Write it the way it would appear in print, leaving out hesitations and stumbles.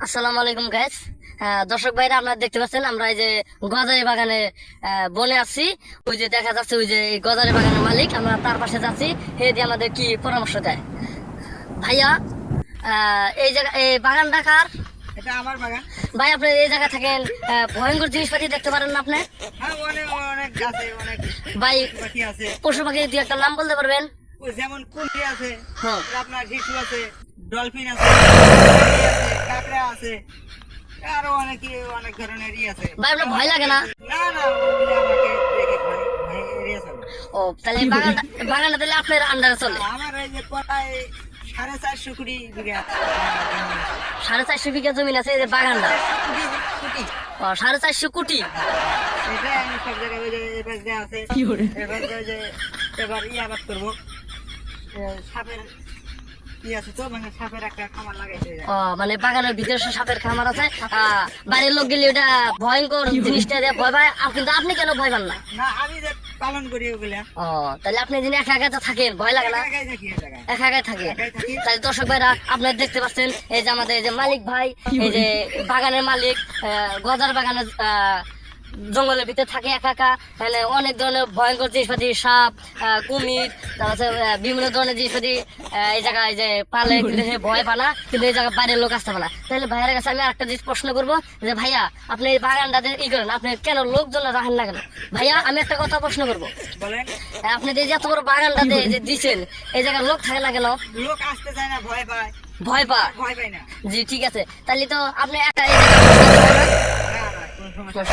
আসসালামু আলাইকুম গাইস। দর্শক ভাইরা, আপনারা দেখতে পাচ্ছেন আমরা এই যে গজারি বাগানে বনে আছি। ওই যে দেখা যাচ্ছে ওই যে এই গজারি বাগানের মালিক, আমরা তার পাশে যাচ্ছি। হে দিয়ে আমাদের কি পরামর্শ দেয়। ভাইয়া, এই জায়গা এই বাগানটা কার? এটা আমার বাগান। ভাই, আপনি এই জায়গা থাকেন, ভয়ঙ্কর জিনিসপাতি দেখতে পারেন না আপনি? হ্যাঁ, অনেক অনেক গাছে অনেক ভাই, পাখি আছে। পশু পাখি দিয়ে একটা নাম বলতে পারবেন? ওই যেমন কুমির আছে, হ্যাঁ। আপনার শিশু আছে, ডলফিন আছে, পাখি আছে, কাঁকড়া আছে, আরো অনেক ধরনেরই আছে। ভাই, আপনার ভয় লাগে না? না না, ওগুলো আমাকে দেখে ভয় ভয় এড়িয়ে চলে। ও, তাহলে এই বাগানটা তাহলে আপনার আন্ডারে চলে? আমার এই যে প্রায় 450 কোটি বিঘা 450 বিঘা জমি আছে এই যে বাগানটা। কোটি কোটি। ও, 450 কোটি। এটা আমি সব জায়গায় ওই যে এবার যে আছে এবার যে এবার আবাদ করবো। সাপের আছে তো, মানে সাপের একটা খামার লাগাইছে। ও, মানে বাগানের ভিতরে সাপের খামার আছে। বাইরের লোক গেলে ওটা ভয়ঙ্কর জিনিসটা দিয়ে ভয় পায়, কিন্তু আপনি কেন ভয় পান না? না, আমি যে পালন করি ওগুলা। ও, তাহলে আপনি যিনি একা একা তো থাকেন, ভয় লাগে না? একাই থাকি এই জায়গায়। একা একাই থাকে। একাই থাকি। তাহলে দর্শক ভাইরা, আপনারা দেখতে পাচ্ছেন এই যে আমাদের এই যে মালিক ভাই, এই যে বাগানের মালিক, গজার বাগানের জঙ্গলের ভিতরে থাকে একা একা। মানে অনেক ধরনের ভয়ঙ্কর জিনিসপাতি, সাপ, কুমির, তারপর বিভিন্ন ধরনের জিনিসপাতি এই জায়গায় যে পালে, কিন্তু সে ভয় পানা, কিন্তু এই জায়গায় বাইরের লোক আসতে পারে না। তাহলে ভাইয়ের কাছে আমি একটা জিনিস প্রশ্ন করবো যে ভাইয়া, আপনি এই বাগানটাতে ই করেন, আপনি কেন লোকজন রাখেন না কেন? ভাইয়া, আমি একটা কথা প্রশ্ন করবো। বলেন। আপনি যে এত বড় বাগানটাতে যে দিচ্ছেন, এই জায়গায় লোক থাকে না কেন? লোক আসতে চায় না, ভয় পায়। ভয় পা? ভয় পায় না। জি, ঠিক আছে। তাহলে তো আপনি একা এই জায়গায় না না, কোনো সমস্যা নেই।